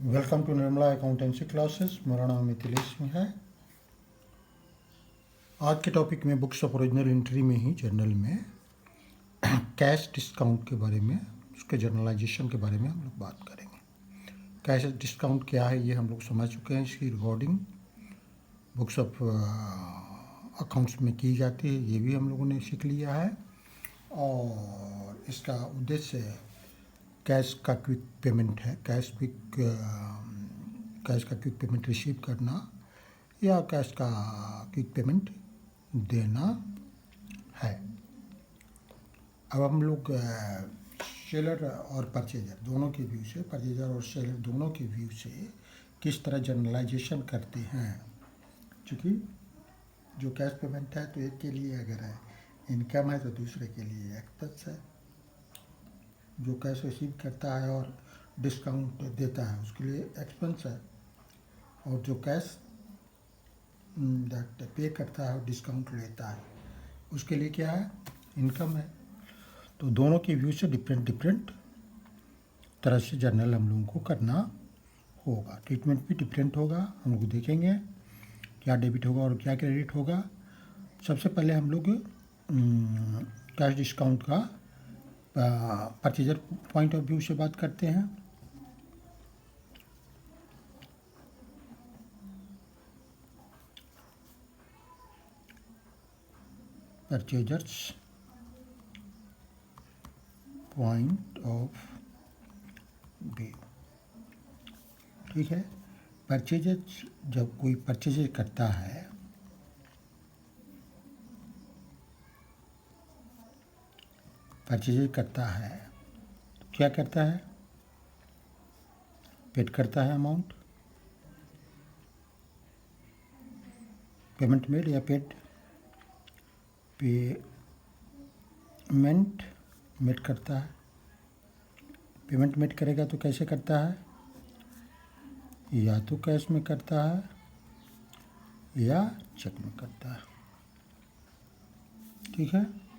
Welcome to Nirmala accountancy classes. मेरा नाम मिथिलेश सिंह है। आज के टॉपिक में बुक्स ऑफ ओरिजिनल एंट्री में ही जर्नल में कैश डिस्काउंट के बारे में, उसके जर्नलाइजेशन के बारे में हम लोग बात करेंगे। कैश डिस्काउंट क्या है ये हम लोग समझ चुके हैं। इसकी रिकॉर्डिंग बुक्स ऑफ अकाउंट्स में की जाती है, ये भी हम लोगों ने सीख लिया है। और इसका उद्देश्य कैश का क्विक पेमेंट है। कैश का क्विक पेमेंट रिसीव करना या कैश का क्विक पेमेंट देना है। अब हम लोग सेलर और परचेजर दोनों के व्यू से, परचेजर और सेलर दोनों के व्यू से किस तरह जर्नलाइजेशन करते हैं। क्योंकि जो कैश पेमेंट है तो एक के लिए अगर है इनकम है तो दूसरे के लिए एक्सपेंस है। जो कैश रिसीव करता है और डिस्काउंट देता है उसके लिए एक्सपेंस है, और जो कैश दैट पे करता है और डिस्काउंट लेता है उसके लिए क्या है, इनकम है। तो दोनों के व्यू से डिफरेंट तरह से जर्नल हम लोगों को करना होगा। ट्रीटमेंट भी डिफरेंट होगा। हम लोग देखेंगे क्या डेबिट होगा और क्या क्रेडिट होगा। सबसे पहले हम लोग कैश डिस्काउंट का परचेजर पॉइंट ऑफ व्यू से बात करते हैं। परचेजर्स पॉइंट ऑफ व्यू, ठीक है। परचेजर जब कोई परचेज करता है तो क्या करता है, पेड करता है अमाउंट, पेमेंट मेड या पेड, पेमेंट मेड करता है। पेमेंट मेड करेगा तो कैसे करता है, या तो कैश में करता है या चेक में करता है, ठीक है।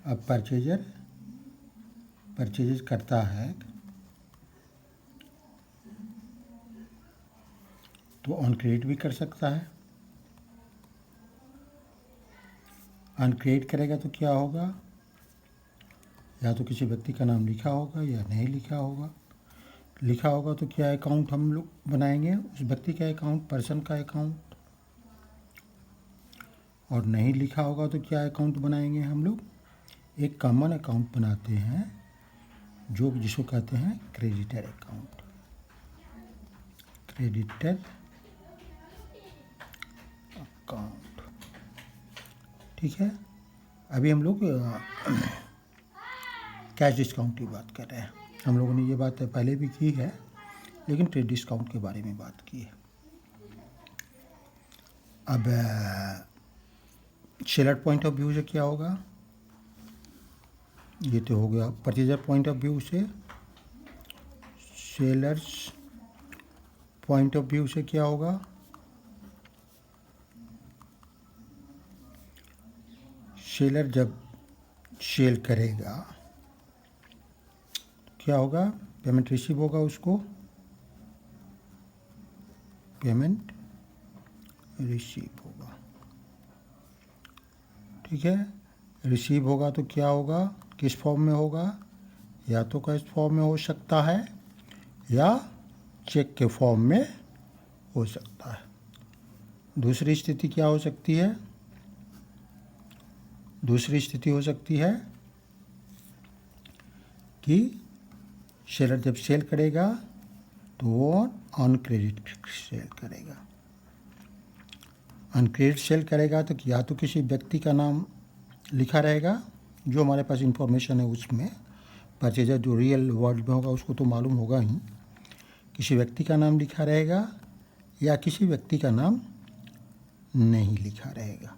अब परचेज करता है तो ऑन क्रेडिट भी कर सकता है। ऑन क्रेडिट करेगा तो क्या होगा, या तो किसी व्यक्ति का नाम लिखा होगा या नहीं लिखा होगा। लिखा होगा तो क्या अकाउंट हम लोग बनाएंगे, उस व्यक्ति का अकाउंट, पर्सन का अकाउंट। और नहीं लिखा होगा तो क्या अकाउंट बनाएंगे हम लोग, एक कॉमन अकाउंट बनाते हैं जो जिसको कहते हैं क्रेडिटर अकाउंट। क्रेडिटर अकाउंट, ठीक है। अभी हम लोग कैश डिस्काउंट की बात कर रहे हैं। हम लोगों ने ये बात पहले भी की है, लेकिन ट्रेड डिस्काउंट के बारे में बात की है। अब सेलर पॉइंट ऑफ व्यू से क्या होगा, ये तो हो गया। परचेजर पॉइंट ऑफ व्यू से, सेलर्स पॉइंट ऑफ व्यू से क्या होगा, सेलर जब सेल करेगा क्या होगा, पेमेंट रिसीव होगा, उसको पेमेंट रिसीव होगा, ठीक है। रिसीव होगा तो क्या होगा, किस फॉर्म में होगा, या तो कैश फॉर्म में हो सकता है या चेक के फॉर्म में हो सकता है। दूसरी स्थिति क्या हो सकती है, दूसरी स्थिति हो सकती है कि सेलर जब सेल करेगा तो वो ऑन क्रेडिट सेल करेगा। ऑन क्रेडिट सेल करेगा तो या तो किसी व्यक्ति का नाम लिखा रहेगा, जो हमारे पास इंफॉर्मेशन है उसमें, परचेजर जो रियल वर्ल्ड में होगा उसको तो मालूम होगा ही, किसी व्यक्ति का नाम लिखा रहेगा या किसी व्यक्ति का नाम नहीं लिखा रहेगा।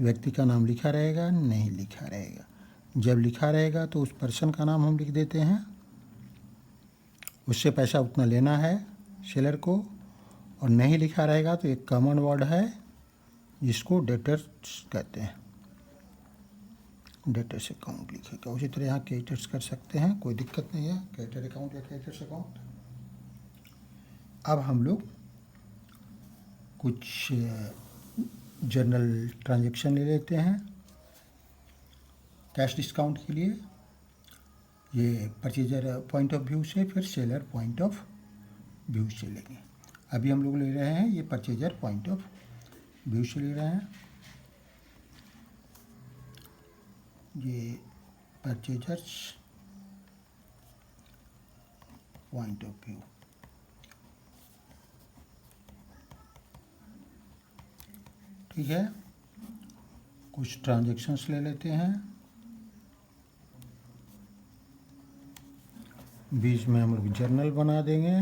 व्यक्ति का नाम लिखा रहेगा, नहीं लिखा रहेगा। जब लिखा रहेगा तो उस पर्सन का नाम हम लिख देते हैं, उससे पैसा उतना लेना है सेलर को। और नहीं लिखा रहेगा तो एक कॉमन वर्ड है जिसको डेटर्स कहते हैं, डेटर्स अकाउंट लिखेगा। उसी तरह यहाँ क्रेडिटर्स कर सकते हैं, कोई दिक्कत नहीं है, क्रेडिटर अकाउंट या क्रेडिटर्स अकाउंट। अब हम लोग कुछ जनरल ट्रांजैक्शन ले लेते हैं कैश डिस्काउंट के लिए। ये परचेजर पॉइंट ऑफ व्यू से, फिर सेलर पॉइंट ऑफ व्यू से लेंगे। अभी हम लोग ले रहे हैं ये परचेजर पॉइंट ऑफ व्यू से ले रहे हैं। ये परचेजर्स पॉइंट ऑफ व्यू। ठीक है, कुछ ट्रांजैक्शंस ले लेते हैं। बीच में हम लोग जर्नल बना देंगे।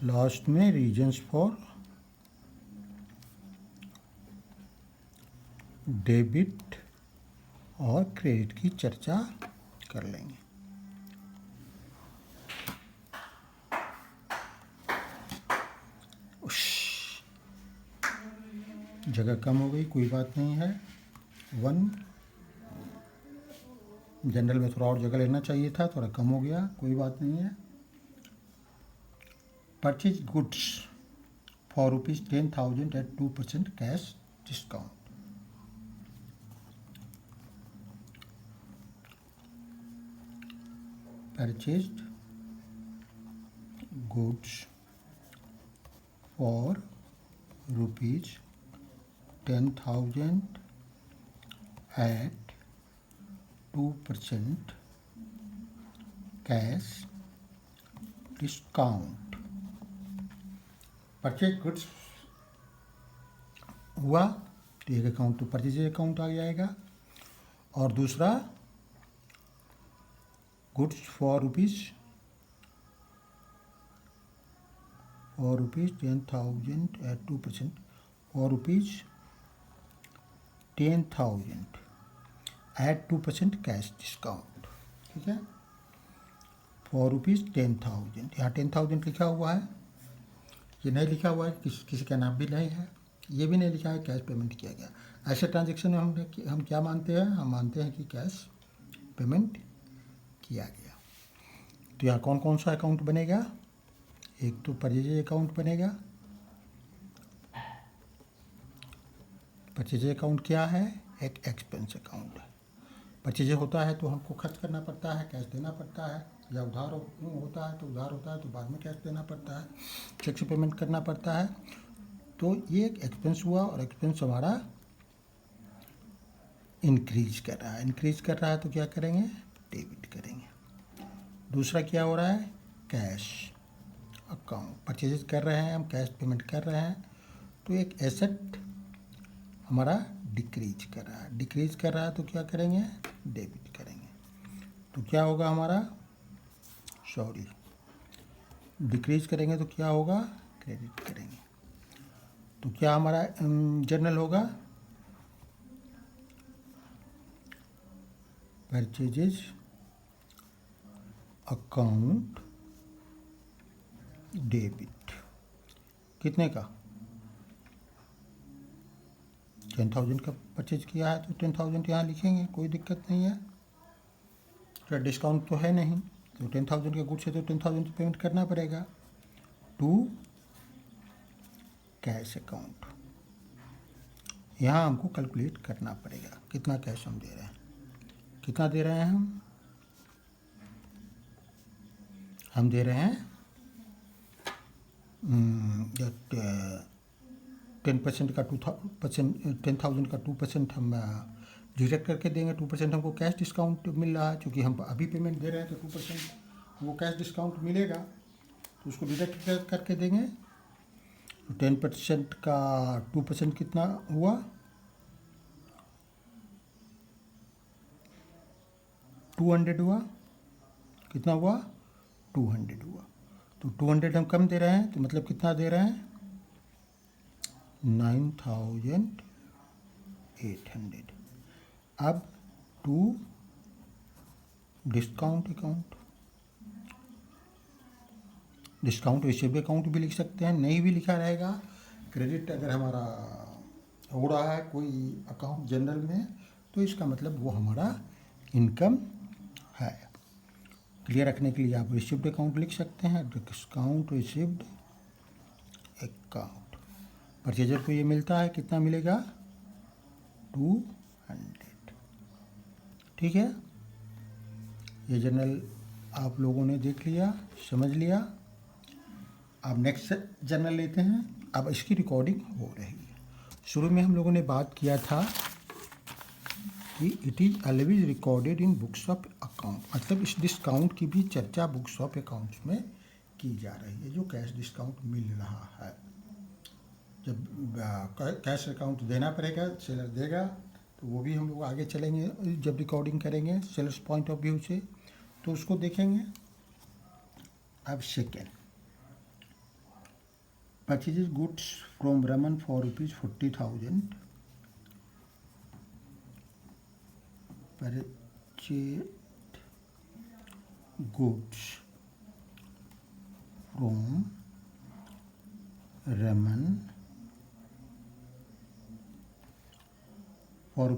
लास्ट में रीजन्स फॉर डेबिट और क्रेडिट की चर्चा कर लेंगे। जगह कम हो गई, कोई बात नहीं है। जनरल में थोड़ा और जगह लेना चाहिए था, थोड़ा कम हो गया, कोई बात नहीं है। Purchase goods for ₹10,000 at 2% cash discount. Purchased goods for ₹10,000 at 2% cash discount. Purchase goods हुआ तो एक अकाउंट तो परचेज अकाउंट आ जाएगा, और दूसरा goods for ₹10,000 at 2% for ₹10,000 at 2% cash discount. ठीक है, फॉर ₹10,000। यहाँ 10,000 लिखा हुआ है, ये नहीं लिखा हुआ है, किसी का नाम भी नहीं है, ये भी नहीं लिखा है कैश पेमेंट किया गया। ऐसे ट्रांजेक्शन में हम क्या मानते हैं? हम मानते हैं कि कैश पेमेंट किया गया। तो यहाँ कौन कौन सा अकाउंट बनेगा? एक तो परचेज अकाउंट बनेगा। परचेज अकाउंट क्या है? एक एक्सपेंस अकाउंट है। परचेज होता है तो हमको खर्च करना पड़ता है, कैश देना पड़ता है, या उधार होता है तो बाद में कैश देना पड़ता है, चेक से पेमेंट करना पड़ता है। तो ये एक एक्सपेंस हुआ, और एक्सपेंस हमारा इंक्रीज कर रहा है तो क्या करेंगे? डेबिट करेंगे। दूसरा क्या हो रहा है? कैश अकाउंट, परचेज कर रहे हैं हम, कैश पेमेंट कर रहे हैं, तो एक एसेट हमारा डिक्रीज कर रहा है तो क्या करेंगे? डेबिट करेंगे। तो क्या होगा हमारा? डिक्रीज करेंगे तो क्या होगा? क्रेडिट करेंगे। तो क्या हमारा जर्नल होगा? Purchases account debit. कितने का? 10,000 का परचेज किया है तो 10,000 यहाँ लिखेंगे, कोई दिक्कत नहीं है। तो डिस्काउंट तो है नहीं, तो 10,000 के गुड्स है तो 10,000 पेमेंट करना पड़ेगा टू कैश अकाउंट। यहाँ हमको कैलकुलेट करना पड़ेगा कितना कैश हम दे रहे हैं। कितना दे रहे हैं हम दे रहे हैं 10% का 10,000 का 2% हम डिडक्ट करके देंगे। 2% हमको कैश डिस्काउंट मिल रहा है, क्योंकि हम अभी पेमेंट दे रहे हैं तो 2% हमको कैश डिस्काउंट मिलेगा, तो उसको डिडक्ट करके देंगे। तो 10% का 2% कितना हुआ? 200 हुआ। कितना हुआ? 200 हुआ। तो 200 हम कम दे रहे हैं, तो मतलब कितना दे रहे हैं? 9,800। अब to discount account. Discount receive account भी लिख सकते हैं, नहीं भी लिखा रहेगा। क्रेडिट अगर हमारा हो रहा है कोई अकाउंट जनरल में, तो इसका मतलब वो हमारा इनकम है। क्लियर रखने के लिए आप रिसिप्ड अकाउंट लिख सकते हैं, डिस्काउंट रिसिप्ड अकाउंट। परचेजर को ये मिलता है, कितना मिलेगा, 200। ठीक है, ये जर्नल आप लोगों ने देख लिया, समझ लिया। अब नेक्स्ट जर्नल लेते हैं। अब इसकी रिकॉर्डिंग हो रही है। शुरू में हम लोगों ने बात किया था कि it is always recorded in books of account, मतलब इस डिस्काउंट की भी चर्चा बुक्स ऑफ अकाउंट्स में की जा रही है, जो कैश डिस्काउंट मिल रहा है। जब कैश अकाउंट देना पड़ेगा, सेलर देगा, तो वो भी हम लोग आगे चलेंगे जब रिकॉर्डिंग करेंगे सेलर्स पॉइंट ऑफ व्यू से, तो उसको देखेंगे। अब second, purchase goods from Raman for ₹40,000, purchased goods from Raman for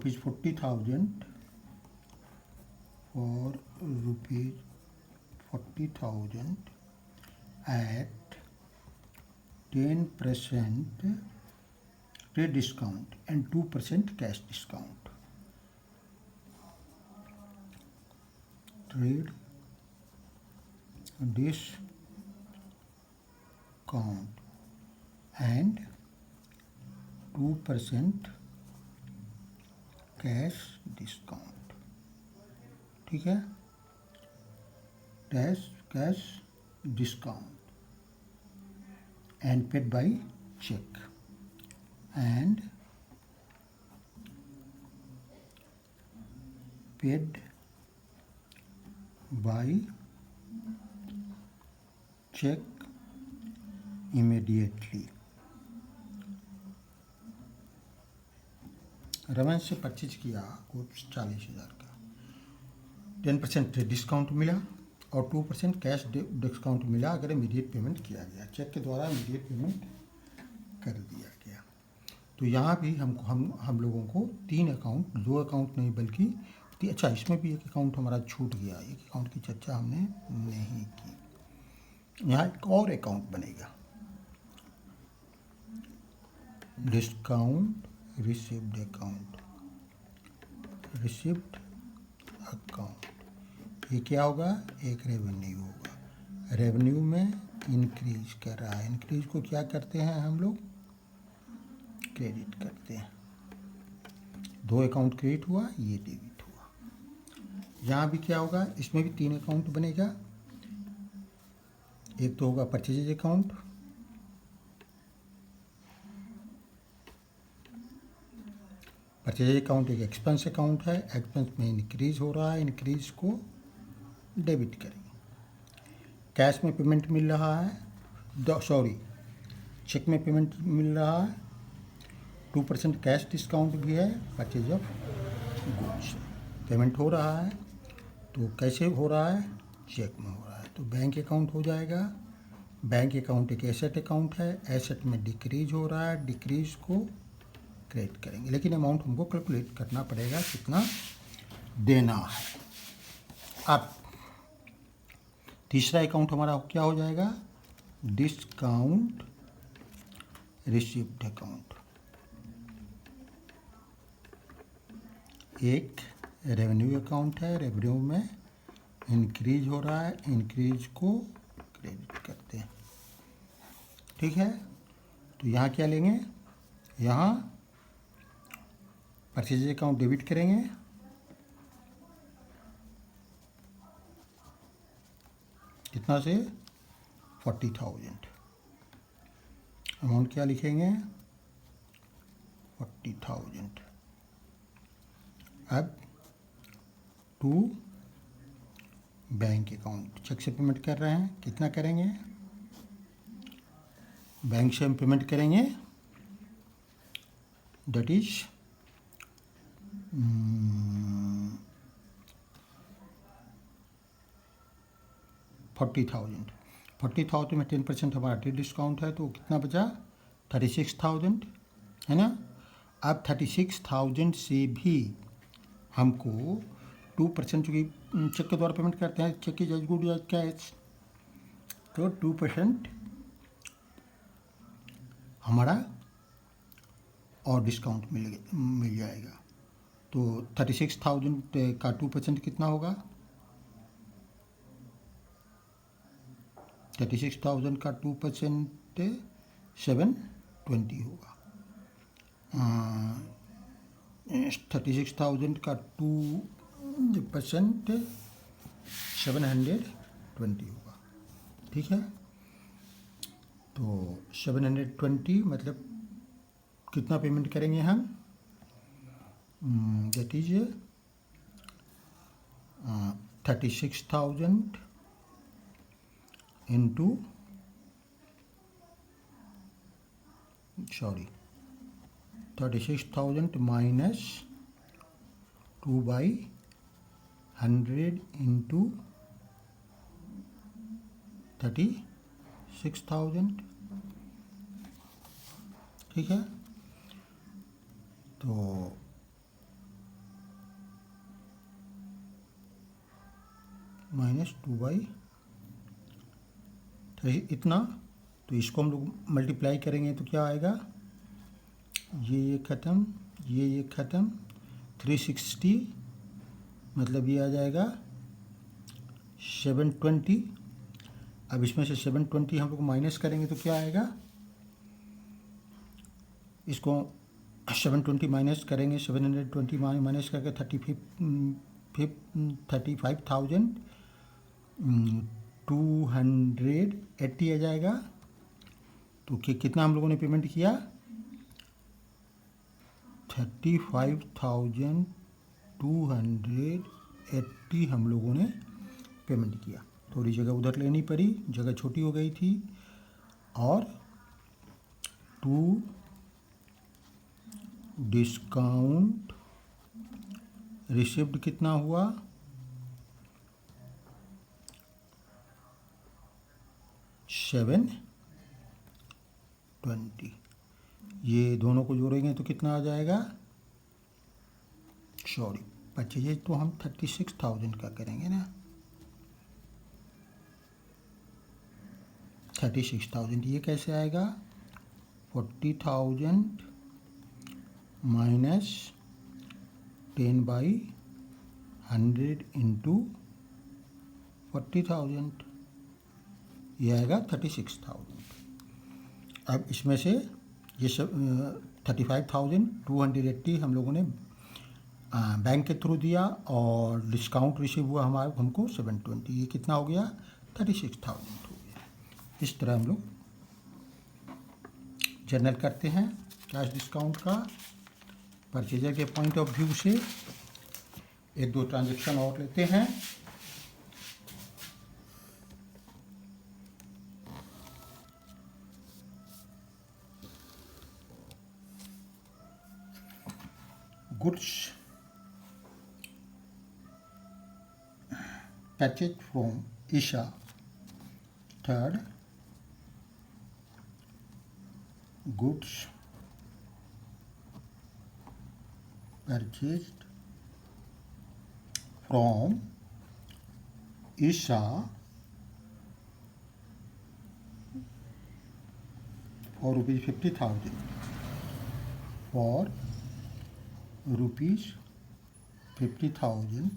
₹40,000 at 10% trade discount and 2% cash discount. Trade discount and 2% cash discount. ठीक है, cash discount and paid by cheque and paid by cheque immediately. Raman से purchase किया कुछ 40,000 का, 10% discount मिला और 2% cash discount मिला अगर इमीडिएट पेमेंट किया गया, चेक के द्वारा इमीडिएट पेमेंट कर दिया गया। तो यहाँ भी हम लोगों को 3 अकाउंट, 2 अकाउंट नहीं बल्कि अच्छा, इसमें भी एक अकाउंट हमारा छूट गया, एक अकाउंट की चर्चा हमने नहीं की। यहाँ एक और अकाउंट बनेगा, discount received account. Received account ये क्या होगा, एक रेवेन्यू होगा। रेवेन्यू में इंक्रीज कर रहा है, इंक्रीज को क्या करते हैं हम लोग, क्रेडिट करते हैं। 2 अकाउंट क्रेडिट हुआ, ये डेबिट हुआ। यहाँ भी क्या होगा, इसमें भी 3 अकाउंट बनेगा। एक तो होगा परचेज अकाउंट, परचेज अकाउंट एक एक्सपेंस अकाउंट है, एक्सपेंस में इंक्रीज हो रहा है, इंक्रीज को डेबिट करेंगे। कैश में पेमेंट मिल रहा है, चेक में पेमेंट मिल रहा है, 2% कैश डिस्काउंट भी है, परचेज ऑफ गुड्स पेमेंट हो रहा है। तो कैसे हो रहा है, चेक में हो रहा है, तो बैंक अकाउंट हो जाएगा। बैंक अकाउंट एक एसेट अकाउंट है, एसेट में डिक्रीज हो रहा है, डिक्रीज को क्रेडिट करेंगे, लेकिन अमाउंट हमको कैलकुलेट करना पड़ेगा कितना देना है। अब तीसरा अकाउंट हमारा क्या हो जाएगा, डिस्काउंट रिसिप्ड अकाउंट। एक रेवेन्यू अकाउंट है, रेवेन्यू में इंक्रीज हो रहा है, इंक्रीज को क्रेडिट करते हैं। ठीक है, तो यहाँ क्या लेंगे, यहाँ परचेज अकाउंट डेबिट करेंगे, कितना से 40,000। अमाउंट क्या लिखेंगे, 40,000। अब टू बैंक अकाउंट, चेक से पेमेंट कर रहे हैं, कितना करेंगे, बैंक से हम पेमेंट करेंगे, दैट इज 40,000। 40,000 में 10% हमारा ट्रेड डिस्काउंट है, तो कितना बचा, 36,000 है ना। अब 36,000 से भी हमको 2% चूँकि चेक के द्वारा पेमेंट करते हैं, cheque is as good as cash, तो 2% हमारा और डिस्काउंट मिल जाएगा। तो 36,000 का 2% कितना होगा? 36,000 का 2% 720 होगा। 36,000 का 2% 720 होगा। ठीक है, तो 720 मतलब कितना पेमेंट करेंगे हम? That is 36,000 into 36,000 minus 2/100 into 36,000। ठीक है, तो -2/, इतना, तो इसको हम लोग मल्टीप्लाई करेंगे तो क्या आएगा? ये ख़त्म, ये ख़त्म, 360 मतलब ये आ जाएगा 720। अब इसमें से 720 हम लोग माइनस करेंगे तो क्या आएगा? इसको 720 माइनस करेंगे, 720 माइनस करके 35,280 आ जाएगा। तो कितना हम लोगों ने पेमेंट किया? 35,280 हम लोगों ने पेमेंट किया। थोड़ी जगह उधर लेनी पड़ी, जगह छोटी हो गई थी, और 2 डिस्काउंट रिसिप्ट कितना हुआ? 720। ये दोनों को जोड़ेंगे तो कितना आ जाएगा? परचेज तो हम 36,000 का करेंगे ना, 36,000। ये कैसे आएगा? 40,000 माइनस 10/100 इंटू 40,000, ये आएगा 36,000। अब इसमें से ये सब 35,280 हम लोगों ने बैंक के थ्रू दिया, और डिस्काउंट रिसीव हुआ हमको 720। ये कितना हो गया? 36,000 हो गया। इस तरह हम लोग जर्नल करते हैं कैश डिस्काउंट का। परचेजर के पॉइंट ऑफ व्यू से 1-2 ट्रांजेक्शन और लेते हैं। Goods purchased from Isha, third, goods purchased from Isha for rupees 50,000, for rupees 50,000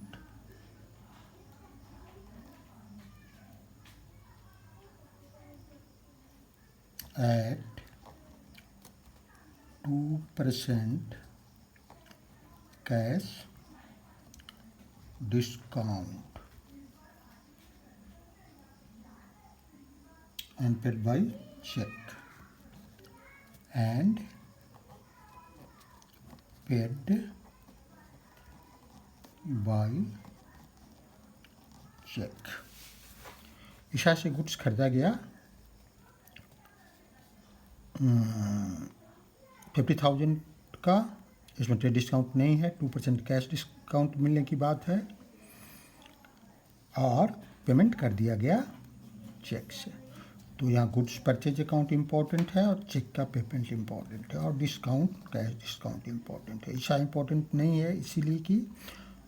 at 2% cash discount and paid by check, and paid by check। Isha से goods खरीदा गया 50,000 का, इसमें ट्रेड डिस्काउंट नहीं है, 2% कैश डिस्काउंट मिलने की बात है, और पेमेंट कर दिया गया चेक से। तो यहाँ गुड्स परचेज अकाउंट इम्पॉर्टेंट है, और चेक का पेमेंट इम्पॉर्टेंट है, और डिस्काउंट कैश डिस्काउंट इम्पॉर्टेंट है। ईशा इम्पॉर्टेंट नहीं है इसीलिए कि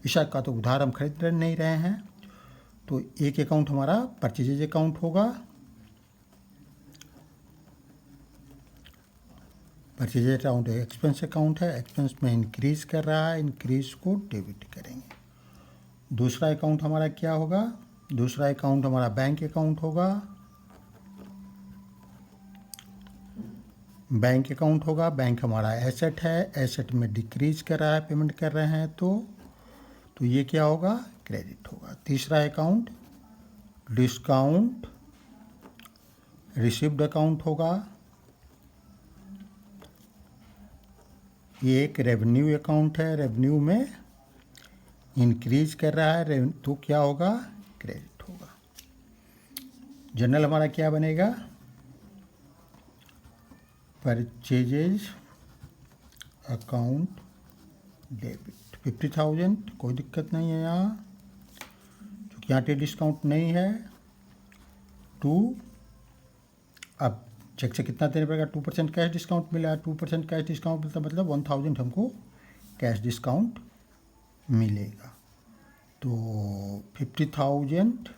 ईशा का तो उधार हम खरीद नहीं रहे हैं, तो एक अकाउंट हमारा परचेजेज अकाउंट होगा। परचेज अकाउंट एक्सपेंस अकाउंट है, एक्सपेंस में इंक्रीज कर रहा है, इंक्रीज को डेबिट करेंगे। दूसरा अकाउंट हमारा क्या होगा? दूसरा अकाउंट हमारा बैंक अकाउंट होगा। बैंक अकाउंट होगा, बैंक हमारा एसेट है, एसेट में डिक्रीज कर रहा है, पेमेंट कर रहे हैं तो ये क्या होगा? क्रेडिट होगा। तीसरा अकाउंट डिस्काउंट रिसीव्ड अकाउंट होगा। ये एक रेवेन्यू अकाउंट है, रेवेन्यू में इंक्रीज कर रहा है तो क्या होगा? क्रेडिट होगा। जनरल हमारा क्या बनेगा? परचेजेज अकाउंट डेबिट 50,000, कोई दिक्कत नहीं है यहाँ, क्योंकि यहाँ पे डिस्काउंट नहीं है। अब चेक से कितना देना पड़ेगा? 2% कैश डिस्काउंट मिला। 2% कैश डिस्काउंट मिलता मतलब 1,000 हमको कैश डिस्काउंट मिलेगा। तो 50,000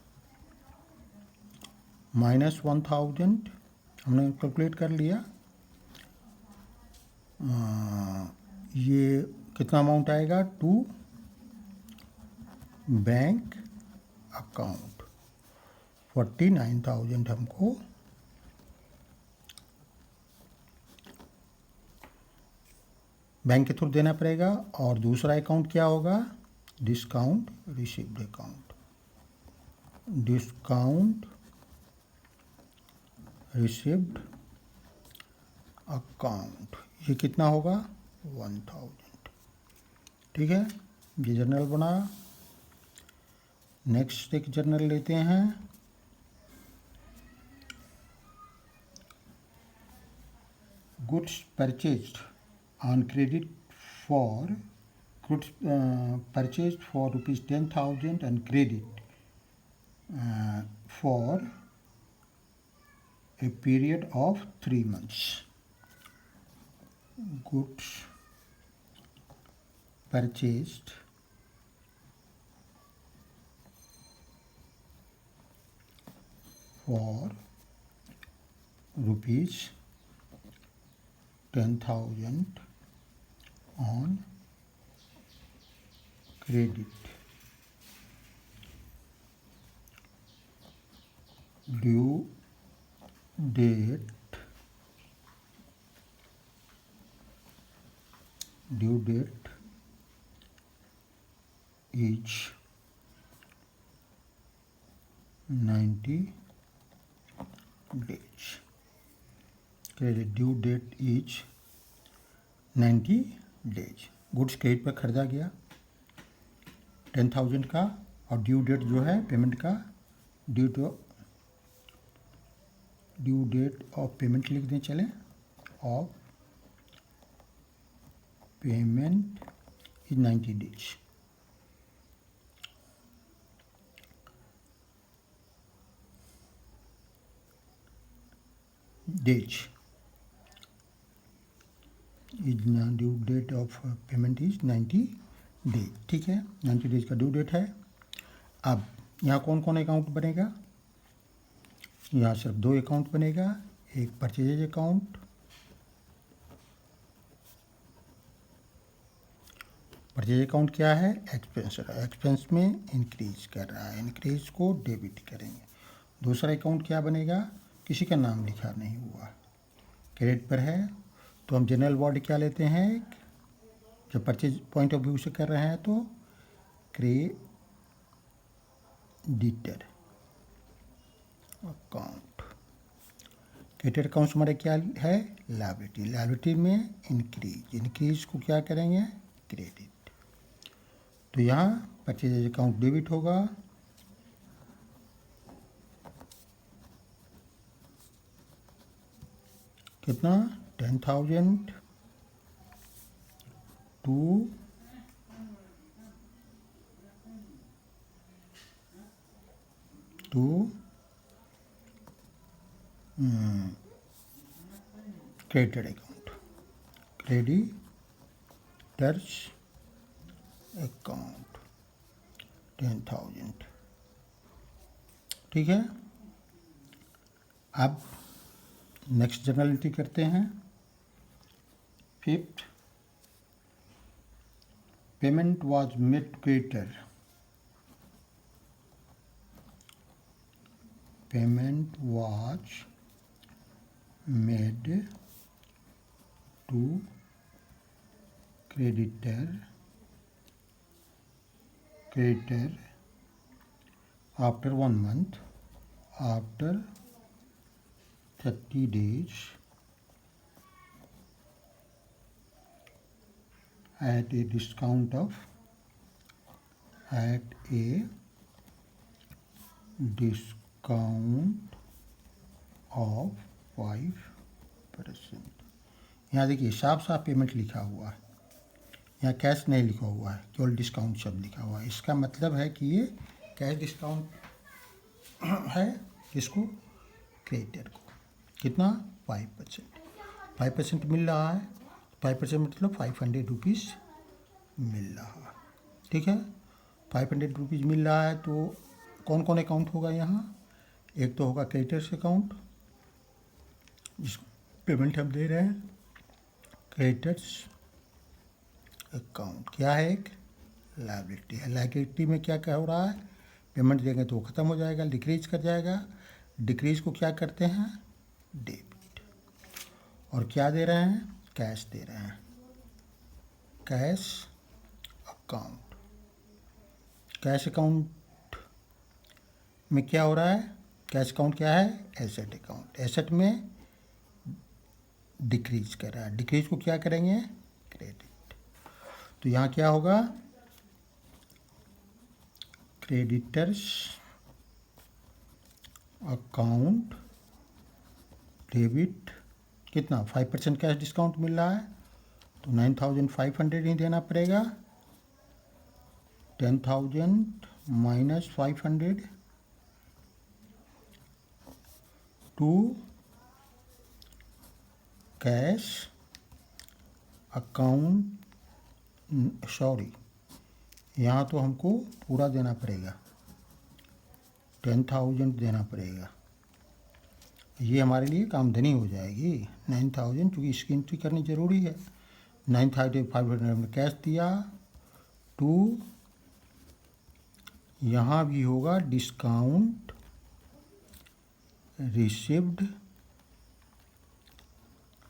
माइनस 1,000 हमने कैलकुलेट कर लिया। ये कितना अमाउंट आएगा? टू बैंक अकाउंट 49,000 हमको बैंक के थ्रू देना पड़ेगा। और दूसरा अकाउंट क्या होगा? Discount received account. Discount received account ये कितना होगा? 1,000। ठीक है, ये जर्नल बना। नेक्स्ट एक जर्नल लेते हैं। Goods purchased on credit for goods purchased for ₹10,000 and credit for a period of 3 months. Goods purchased for ₹10,000 on credit due date is 90 days. Credit due date is 90 days. Goods credit पर खरीदा गया 10,000 का, और due date जो है payment का, due date of payment लिख दें। चलें, of payment is 90 days. Due date of payment is 90 days. ठीक है, 90 डेज का ड्यू डेट है। अब यहाँ कौन कौन अकाउंट बनेगा? यहाँ सिर्फ 2 अकाउंट बनेगा। एक परचेज अकाउंट, परचेज अकाउंट क्या है? एक्सपेंस। एक्सपेंस में इंक्रीज कर रहा है, इंक्रीज को डेबिट करेंगे। दूसरा अकाउंट क्या बनेगा? किसी का नाम लिखा नहीं हुआ, क्रेडिट पर है, तो हम जनरल वर्ड क्या लेते हैं? जब परचेज पॉइंट ऑफ व्यू से कर रहे हैं तो क्रेडिटर अकाउंट। क्रेडिटर अकाउंट हमारे क्या है? लायबिलिटी। लायबिलिटी में इंक्रीज को क्या करेंगे? क्रेडिट। तो यहाँ परचेज अकाउंट डेबिट होगा, कितना? 10,000 to creditor account, creditors account. 10,000। ठीक है, अब नेक्स्ट जर्नल एंट्री करते हैं। 5th, payment was made to creditor. Payment was made to creditor after 1 month, after 30 days, at a discount of 5%। यहाँ देखिए साफ साफ पेमेंट लिखा हुआ है, यहाँ कैश नहीं लिखा हुआ है, केवल डिस्काउंट शब्द लिखा हुआ है। इसका मतलब है कि ये कैश डिस्काउंट है, इसको क्रेडिटर को कितना 5%। 5% मिल रहा है, 5% मतलब 500 रुपीज़ मिल रहा है। ठीक है, 500 रुपीज़ मिल रहा है तो कौन कौन अकाउंट होगा यहाँ? एक तो होगा क्रेडिटर्स अकाउंट, जिस पेमेंट हम दे रहे हैं। क्रेडिटर्स अकाउंट क्या है? एक लायबिलिटी है। लायबिलिटी में क्या क्या हो रहा है? पेमेंट देंगे तो वो ख़त्म हो जाएगा, डिक्रीज कर जाएगा। डिक्रीज को क्या करते हैं? डेबिट। और क्या दे रहे हैं? कैश दे रहे हैं, कैश अकाउंट। कैश अकाउंट में क्या हो रहा है? कैश अकाउंट क्या है? Asset account. एसेट में डिक्रीज कर रहा है, डिक्रीज को क्या करेंगे? क्रेडिट। तो यहाँ क्या होगा? क्रेडिटर्स अकाउंट डेबिट कितना? 5% कैश डिस्काउंट मिल रहा है तो 9,500 ही देना पड़ेगा। 10,000 minus 500 to cash account, sorry यहाँ तो हमको पूरा देना पड़ेगा, 10,000 देना पड़ेगा। ये हमारे लिए आमदनी हो जाएगी 9,000, क्योंकि इसकी एंट्री करनी ज़रूरी है। 9,500 हमने कैश दिया, टू यहाँ भी होगा डिस्काउंट रिसीव्ड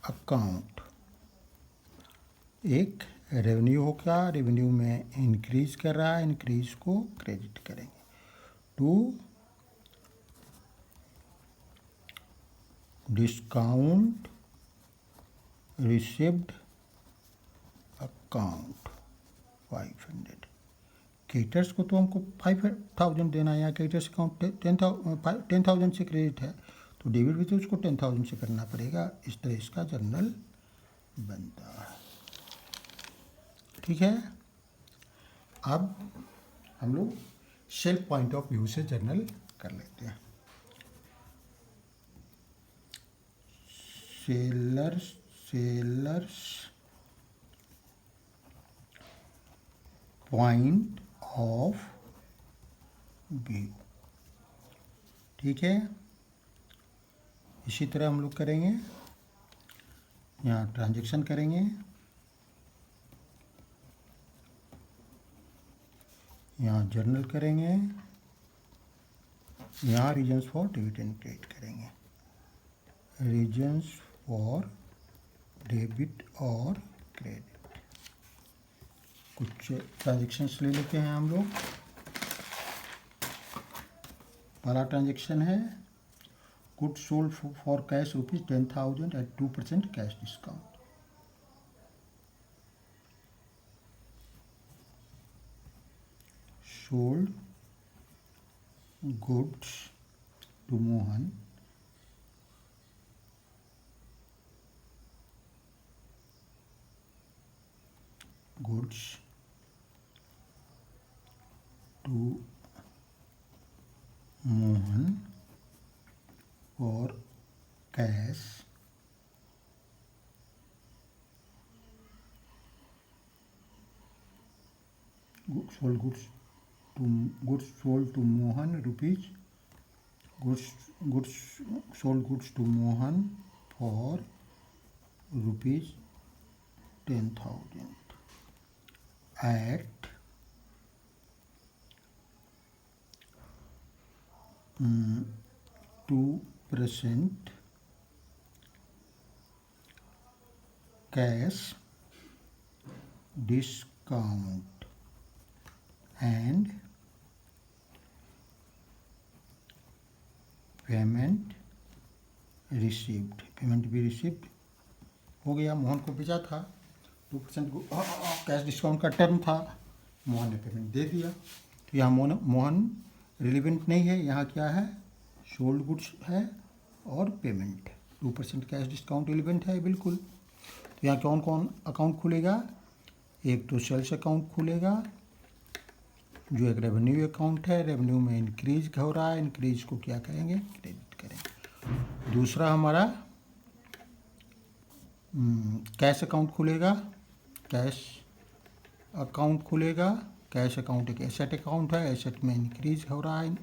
अकाउंट। एक रेवेन्यू हो, क्या रेवेन्यू में इंक्रीज कर रहा है, इंक्रीज को क्रेडिट करेंगे। To discount received account 500। Creditors को तो हमको 5,000 देना है, यहाँ क्रेडिटर्स अकाउंट 10,000 से क्रेडिट है तो डेबिट भी तो उसको 10,000 से करना पड़ेगा। इस तरह इसका जर्नल बनता है। ठीक है, अब हम लोग सेल्फ पॉइंट ऑफ व्यू से जर्नल कर लेते हैं। Sellers point of view. ठीक है, इसी तरह हम लोग करेंगे। यहाँ ट्रांजैक्शन करेंगे, यहाँ जर्नल करेंगे, यहाँ reasons for debit and credit करेंगे। रीजन्स फॉर डेबिट और क्रेडिट। कुछ ट्रांजेक्शन्स ले लेते हैं हम लोग। पहला ट्रांजेक्शन है good sold for cash ₹10,000 at 2% cash discount. Sold goods to Mohan goods to Mohan for cash sold goods to goods sold to Mohan rupees goods sold goods to Mohan for rupees 10,000 at 2% cash discount and payment received, payment भी received हो गया। मोहन को भेजा था 2% cash discount का term था, मोहन ने payment दे दिया। तो यहाँ मोहन रिलेवेंट नहीं है, यहाँ क्या है, सोल्ड गुड्स है और पेमेंट। 2% कैश डिस्काउंट रिलेवेंट है बिल्कुल। तो यहाँ कौन कौन अकाउंट खुलेगा, एक तो सेल्स अकाउंट खुलेगा जो एक रेवेन्यू अकाउंट है, रेवेन्यू में इंक्रीज हो रहा है, इंक्रीज को क्या करेंगे, क्रेडिट करेंगे। दूसरा हमारा कैश अकाउंट खुलेगा, कैश अकाउंट खुलेगा। कैश अकाउंट एक एसेट अकाउंट है, एसेट में इंक्रीज हो रहा है,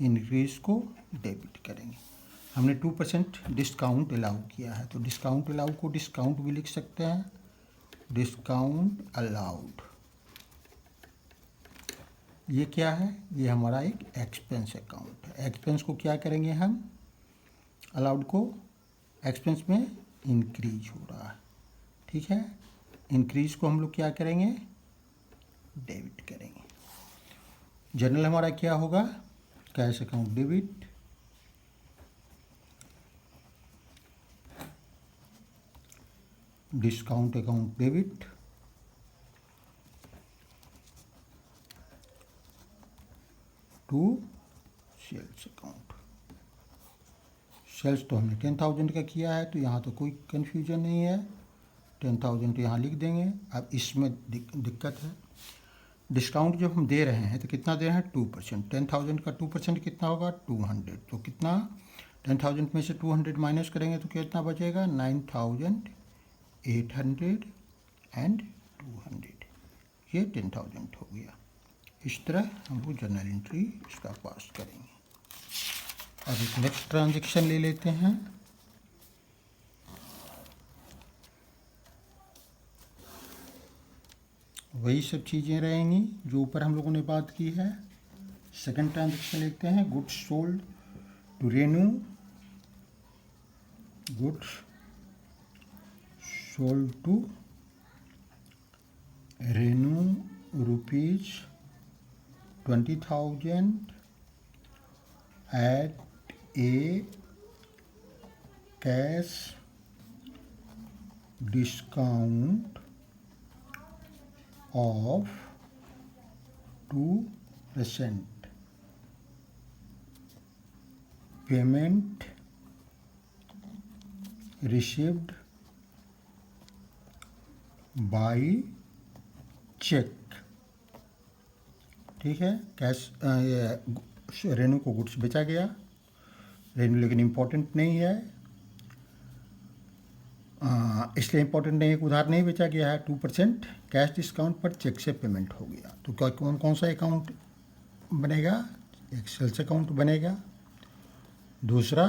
इंक्रीज को डेबिट करेंगे। हमने 2% डिस्काउंट अलाउ किया है, तो डिस्काउंट अलाउ को डिस्काउंट भी लिख सकते हैं, डिस्काउंट अलाउड। ये क्या है, ये हमारा एक एक्सपेंस अकाउंट है। एक्सपेंस को क्या करेंगे हम, अलाउड को एक्सपेंस में इंक्रीज हो रहा है, ठीक है। इंक्रीज को हम लोग क्या करेंगे, डेबिट करेंगे। जनरल हमारा क्या होगा, cash account debit, discount account debit, to sales account. Sales तो हमने 10,000 का किया है, तो यहाँ तो कोई कन्फ्यूजन नहीं है, 10,000 तो यहाँ लिख देंगे। अब इसमें दिक्कत है, डिस्काउंट जब हम दे रहे हैं तो कितना दे रहे हैं, 2%। 10,000 का 2% कितना होगा, 200। तो कितना, 10,000 में से 200 माइनस करेंगे तो कितना बचेगा, 9,800 एंड 200, ये 10,000 हो गया। इस तरह हम लोग जर्नल एंट्री इसका पास करेंगे। अब एक नेक्स्ट ट्रांजेक्शन ले लेते हैं। वही सब चीज़ें रहेंगी जो ऊपर हम लोगों ने बात की है। सेकंड ट्रांजेक्शन लेते हैं, goods sold to Renu, goods sold to Renu rupees 20,000 at a cash discount of 2%. Payment received by check, ठीक है। कैश रेनू को गुड्स बेचा गया, रेनू लेकिन इम्पोर्टेंट नहीं है, इसलिए इम्पोर्टेंट नहीं है कि उधार नहीं बेचा गया है। 2% कैश डिस्काउंट पर चेक से पेमेंट हो गया। तो क्या कौन कौन सा अकाउंट बनेगा, एक सेल्स अकाउंट बनेगा, दूसरा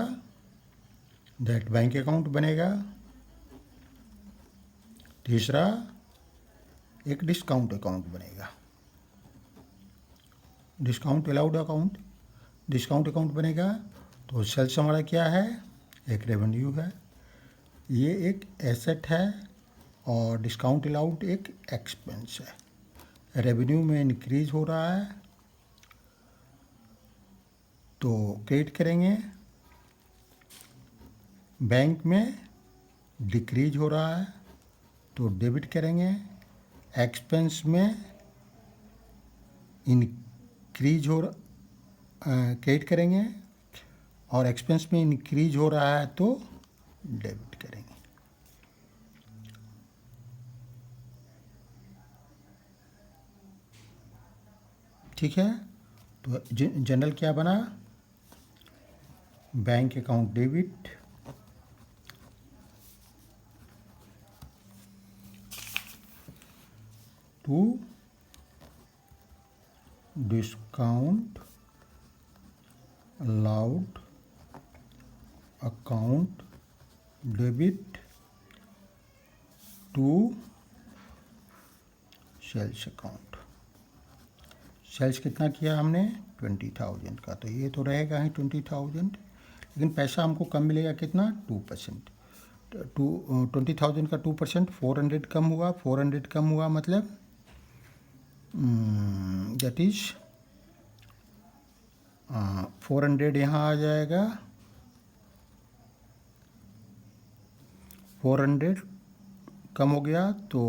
डायरेक्ट बैंक अकाउंट बनेगा, तीसरा एक डिस्काउंट अकाउंट बनेगा, discount allowed account, discount account बनेगा। तो सेल्स हमारा क्या है, एक रेवेन्यू है, ये एक एसेट है, और डिस्काउंट अलाउड एक एक्सपेंस है। रेवेन्यू में इंक्रीज हो रहा है तो क्रेडिट करेंगे, बैंक में डिक्रीज हो रहा है तो डेबिट करेंगे, एक्सपेंस में इंक्रीज हो क्रेडिट करेंगे, और एक्सपेंस में इंक्रीज हो रहा है तो डेबिट करेंगे। ठीक है, तो जनरल क्या बना, bank account debit, to discount allowed account debit to sales account. Sales कितना किया हमने 20,000 का, तो ये तो रहेगा ही 20,000, लेकिन पैसा हमको कम मिलेगा कितना 2%। 20,000 का 2% 400 कम हुआ। 400 कम हुआ मतलब दैट इज 400 यहाँ आ जाएगा। 400 कम हो गया तो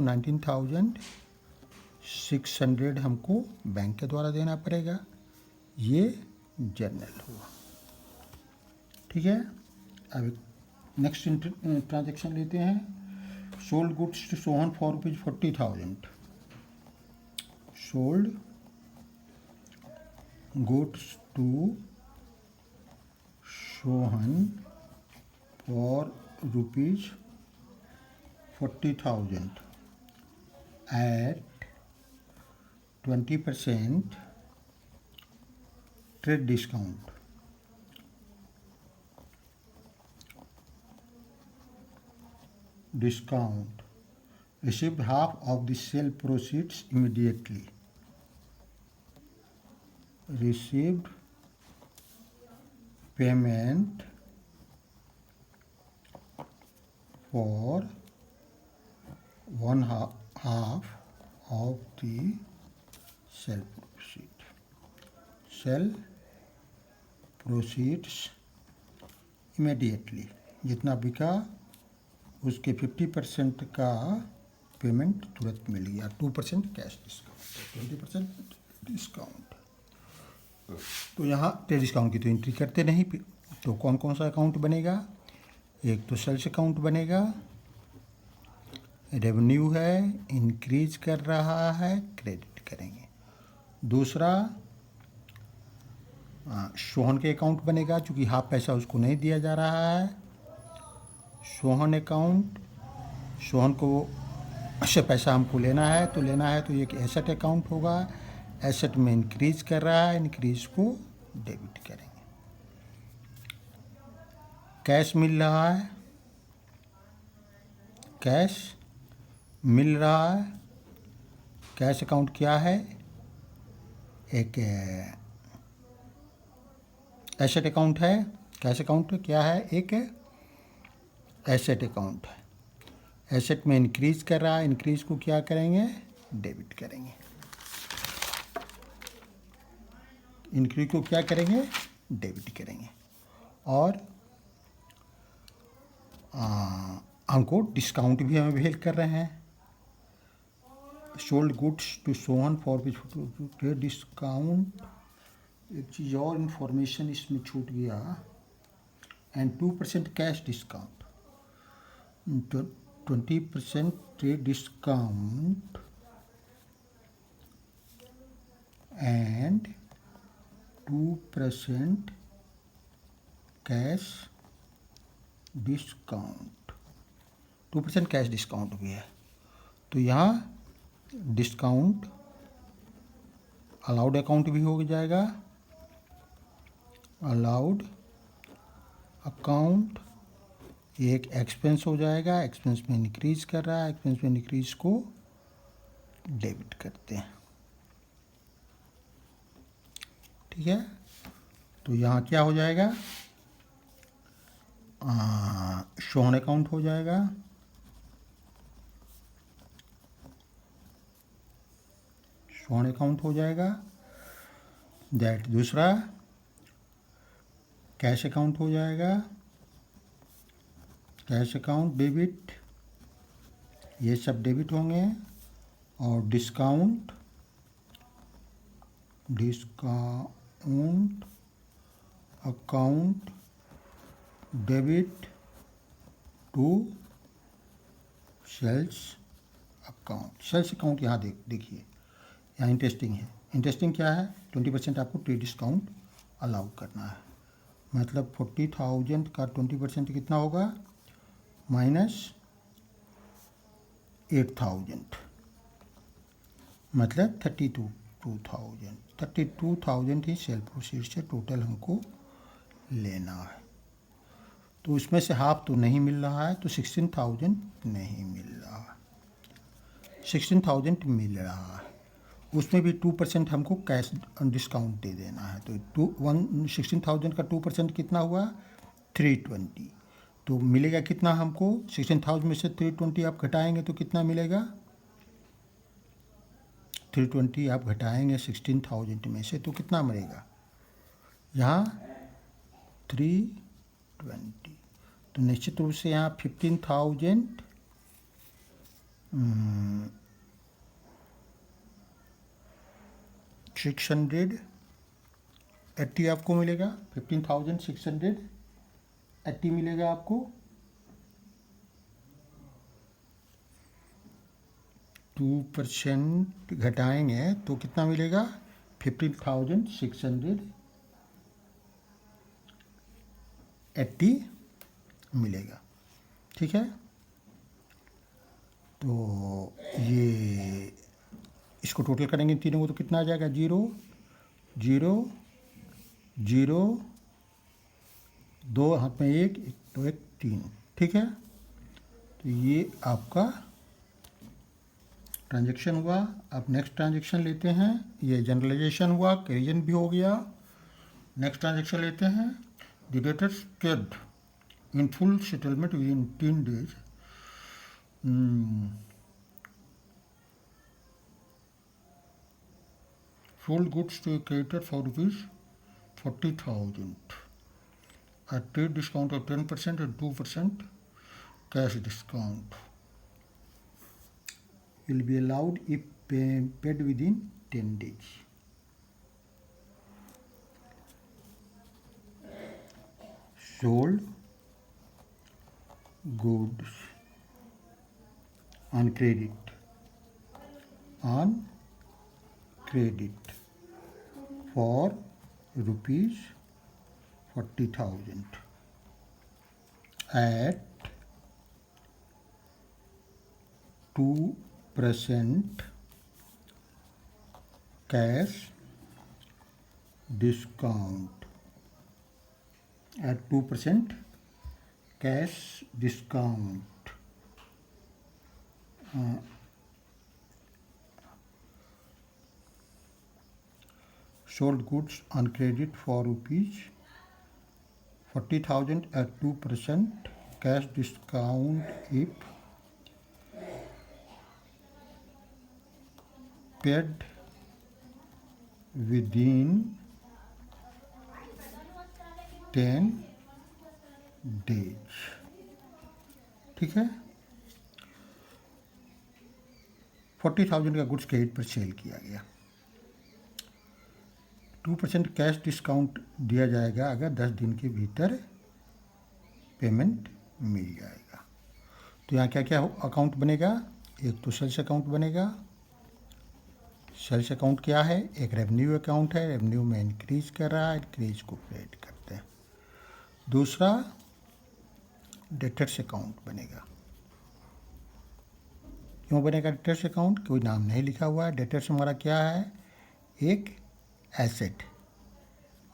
19,600 हमको बैंक के द्वारा देना पड़ेगा। ये जर्नल हुआ। ठीक है, अब नेक्स्ट ट्रांजेक्शन लेते हैं। Sold goods to Sohan for rupees 40,000। Sold goods to Sohan for rupees 40,000 at 20% trade discount. Received half of the sale proceeds immediately. Received payment for one half of the sale proceed. Sell proceeds immediately. जितना बिका उसके 50% का payment तुरंत मिल गया। 2% cash discount, 20% discount. तो यहाँ trade discount की तो एंट्री करते नहीं, तो कौन कौन सा अकाउंट बनेगा? एक तो सेल्स अकाउंट बनेगा, रेवेन्यू है, इंक्रीज कर रहा है, क्रेडिट करेंगे। दूसरा सोहन के अकाउंट बनेगा, चूँकि हाफ पैसा उसको नहीं दिया जा रहा है। सोहन अकाउंट, सोहन को से पैसा हमको लेना है तो ये एक एसेट अकाउंट होगा। एसेट में इंक्रीज कर रहा है, इंक्रीज को डेबिट करेंगे। कैश मिल रहा है, कैश मिल रहा है। कैश अकाउंट क्या है? एक एसेट अकाउंट है। कैश अकाउंट क्या है? एक एसेट अकाउंट है। एसेट में इंक्रीज कर रहा है, इंक्रीज को क्या करेंगे? डेबिट करेंगे। इंक्रीज को क्या करेंगे? डेबिट करेंगे। और हमको डिस्काउंट भी हमें भेज कर रहे हैं। Sold goods to Sohan for discount. एक चीज़ और इन्फॉर्मेशन इसमें छूट गया, and 2% cash discount, 20% trade discount and 2% cash discount. 2% cash discount भी है। तो यहाँ डिस्काउंट अलाउड अकाउंट भी हो जाएगा। अलाउड अकाउंट एक एक्सपेंस हो जाएगा। एक्सपेंस में इंक्रीज कर रहा है, एक्सपेंस में इंक्रीज को डेबिट करते हैं। ठीक है, तो यहाँ क्या हो जाएगा? सोहन अकाउंट हो जाएगा। सोहन अकाउंट हो जाएगा। दैट दूसरा कैश अकाउंट हो जाएगा। कैश अकाउंट डेबिट, ये सब डेबिट होंगे। और discount account debit to sales account. Sales account यहाँ देखिए, यहाँ इंटरेस्टिंग है। इंटरेस्टिंग क्या है? 20% आपको ट्रेड डिस्काउंट अलाउ करना है। मतलब 40,000 का 20% कितना होगा? -8,000। मतलब 32,000 ही सेल प्रोसीड से टोटल हमको लेना है। तो उसमें से हाफ तो नहीं मिल रहा है, तो 16,000 नहीं मिल रहा है, 16,000 मिल रहा है। उसमें भी 2% हमको कैश डिस्काउंट दे देना है। तो 16,000 का 2% कितना हुआ, 320। तो मिलेगा कितना हमको, 16,000 में से 320 आप घटाएंगे तो कितना मिलेगा, 320 आप घटाएंगे 16,000 में से तो कितना मिलेगा, यहाँ 320। तो निश्चित रूप से यहाँ 15,680 आपको मिलेगा, 15,680 मिलेगा आपको। 2% घटाएंगे तो कितना मिलेगा, 15,680 मिलेगा। ठीक है, तो ये इसको टोटल करेंगे तीनों को तो कितना आ जाएगा, 0 0 0, 2 हाथ में 1 तो 1 3। ठीक है, तो ये आपका ट्रांजैक्शन हुआ। अब नेक्स्ट ट्रांजैक्शन लेते हैं, ये जनरलाइजेशन हुआ, रीजन भी हो गया। नेक्स्ट ट्रांजैक्शन लेते हैं, the debtors paid in full settlement with in 10 days। Sold goods to a creditor for ₹40,000 at trade discount of 10% and 2% cash discount will be allowed if paid within 10 days. Sold goods on credit for ₹40,000 at 2% cash discount, at 2% cash discount. Sold goods on credit for ₹40,000 at 2% cash discount if paid within 10 days। ठीक है, 40,000 का goods credit पर cell किया गया, 2% cash discount दिया जाएगा अगर 10 दिन के भीतर पेमेंट मिल जाएगा। तो यहाँ क्या क्या अकाउंट बनेगा, एक तो सेल्स अकाउंट बनेगा। सेल्स अकाउंट क्या है, एक रेवेन्यू अकाउंट है, रेवेन्यू में इंक्रीज कर रहा है, इंक्रीज को क्रेडिट करते हैं। दूसरा डेटर्स अकाउंट बनेगा। क्यों बनेगा डेटर्स अकाउंट, कोई नाम नहीं लिखा हुआ है। डेटर्स हमारा क्या है, एक एसेट,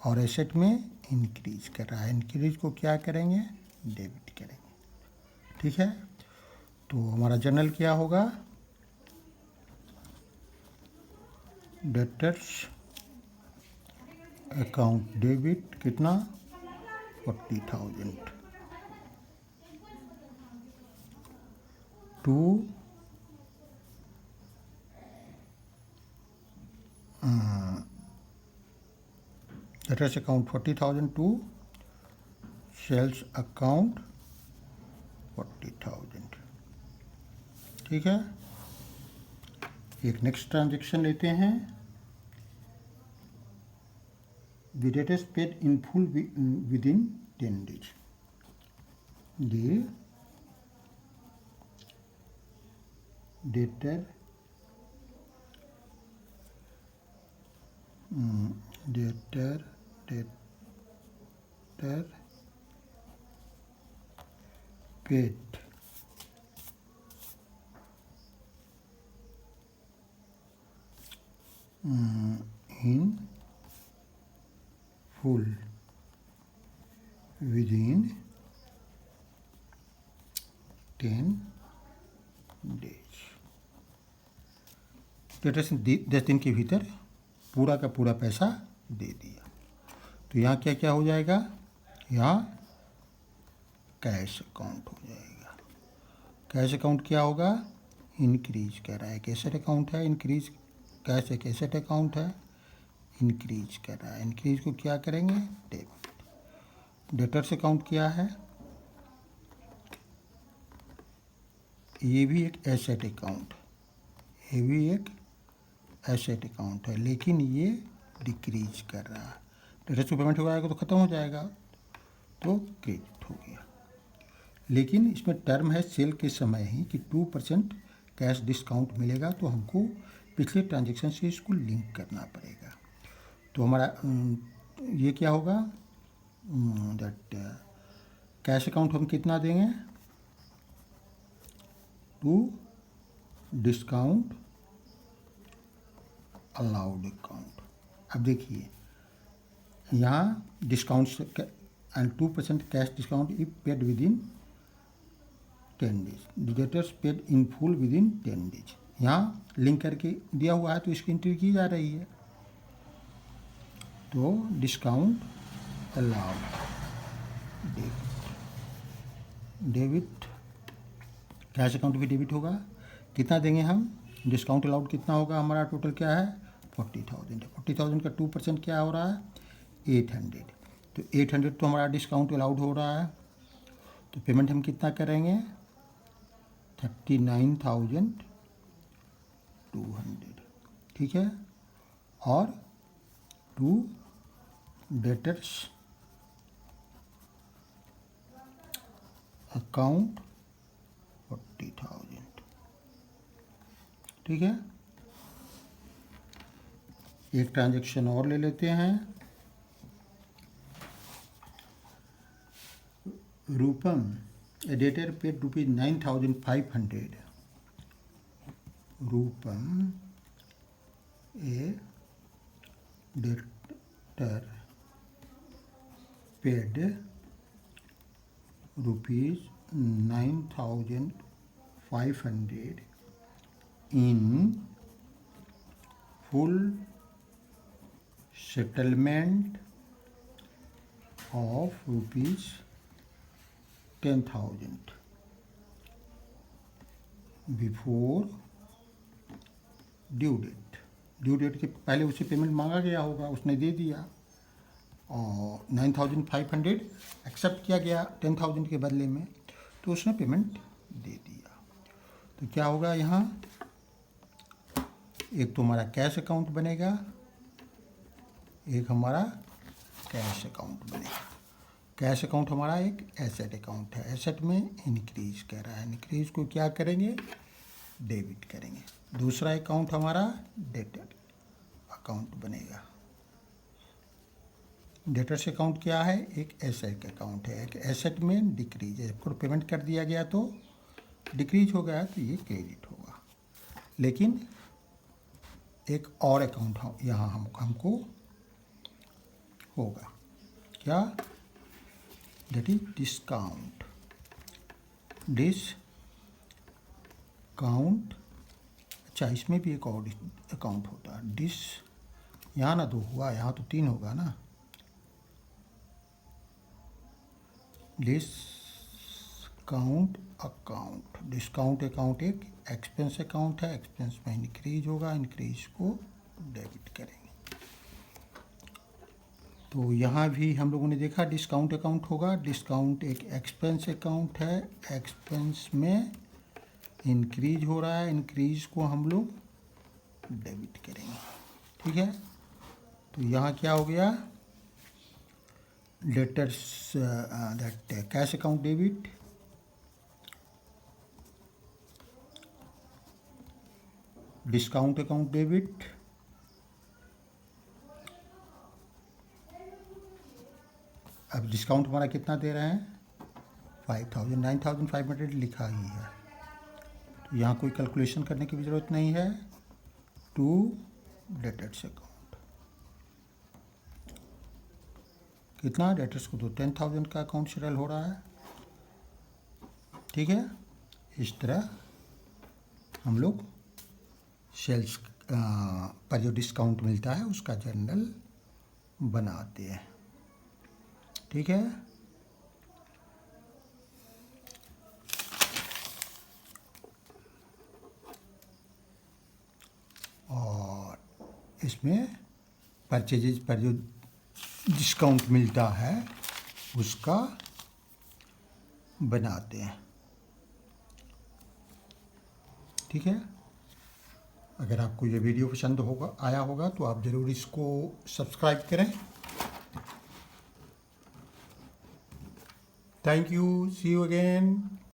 और एसेट में इंक्रीज कर रहा है, इंक्रीज को क्या करेंगे, डेबिट करेंगे। ठीक है, तो हमारा जनरल क्या होगा, डेटर्स अकाउंट डेबिट कितना, 40,000 to debtors account 40,000 to sales account 40,000। ठीक है, एक नेक्स्ट ट्रांजेक्शन लेते हैं, the debtors paid in full within 10 days। The debtor paid within 10 days. Debtors 10 दिन के भीतर पूरा का पूरा पैसा दे दिया। तो यहाँ क्या क्या हो जाएगा, यहाँ कैश अकाउंट हो जाएगा। कैश अकाउंट क्या होगा, इंक्रीज कर रहा है, एक एसेट अकाउंट है, इंक्रीज कैश एक एसेट अकाउंट है, इंक्रीज कर रहा है। इंक्रीज को क्या करेंगे, डेबिट। डेटर्स अकाउंट क्या है, ये भी एक एसेट अकाउंट, ये भी एक एसेट अकाउंट है, लेकिन ये डिक्रीज कर रहा है। डेटर्स को पेमेंट हो जाएगा तो ख़त्म हो जाएगा, तो क्रेडिट हो गया। लेकिन इसमें टर्म है सेल के समय ही कि 2% कैश डिस्काउंट मिलेगा, तो हमको पिछले ट्रांजेक्शन से इसको लिंक करना पड़ेगा। तो हमारा ये क्या होगा, दैट कैश अकाउंट हम कितना देंगे, 2 डिस्काउंट अलाउड अकाउंट। अब देखिए यहाँ discount and 2% cash discount if paid with in 10 days, debtors paid in full within 10 days. यहाँ लिंक करके दिया हुआ है तो इसकी एंट्री की जा रही है। तो discount allowed debit, cash account भी डेबिट होगा। कितना देंगे हम, डिस्काउंट अलाउड कितना होगा, हमारा टोटल क्या है 40,000 है। 40,000 का 2% क्या हो रहा है 800। तो 800 तो हमारा डिस्काउंट अलाउड हो रहा है। तो पेमेंट हम कितना करेंगे 39,200, ठीक है। और टू डेटर्स अकाउंट 40,000, ठीक है। एक ट्रांजैक्शन और ले लेते हैं। Rupam a debtor paid ₹9,500। Rupam a debtor paid ₹9,500 in full settlement of ₹10,000 before due date. Due date के पहले उसे पेमेंट मांगा गया होगा, उसने दे दिया और 9,500 एक्सेप्ट किया गया 10,000 के बदले में, तो उसने पेमेंट दे दिया। तो क्या होगा यहाँ, एक तो हमारा कैश अकाउंट बनेगा, एक हमारा कैश अकाउंट बनेगा। कैश अकाउंट हमारा एक एसेट अकाउंट है, एसेट में इंक्रीज कर रहा है, इंक्रीज को क्या करेंगे डेबिट करेंगे। दूसरा अकाउंट हमारा डेटर अकाउंट बनेगा। डेटर्स अकाउंट क्या है, एक एसेट अकाउंट है, एक एसेट में डिक्रीज है, जब पेमेंट कर दिया गया तो डिक्रीज हो गया तो ये क्रेडिट होगा। लेकिन एक और अकाउंट यहाँ हमको होगा क्या, दैट इज डिस्काउंट। डिस्काउंट, अच्छा इसमें भी एक और अकाउंट होता है डिस, यहाँ ना 2 हुआ, यहाँ तो 3 होगा ना। डिस्काउंट अकाउंट, डिस्काउंट अकाउंट एक एक्सपेंस अकाउंट है, एक्सपेंस में इंक्रीज होगा, इंक्रीज को डेबिट करेंगे। तो यहाँ भी हम लोगों ने देखा डिस्काउंट अकाउंट होगा। डिस्काउंट एक एक्सपेंस अकाउंट है, एक्सपेंस में इंक्रीज हो रहा है, इंक्रीज को हम लोग डेबिट करेंगे, ठीक है। तो यहाँ क्या हो गया, debtors that cash account debit, discount account debit, अब डिस्काउंट हमारा कितना दे रहे हैं 5,000, 9,500 लिखा ही है, तो यहाँ कोई कैलकुलेशन करने की भी ज़रूरत नहीं है। टू डेटर्स अकाउंट, कितना डेटर्स को तो 10,000 का अकाउंट सेटल हो रहा है। ठीक है, इस तरह हम लोग सेल्स पर जो डिस्काउंट मिलता है उसका जर्नल बनाते हैं। ठीक है, और इसमें परचेजेज पर जो डिस्काउंट मिलता है उसका बनाते हैं। ठीक है, अगर आपको ये वीडियो पसंद आया होगा तो आप ज़रूर इसको सब्सक्राइब करें। Thank you, see you again.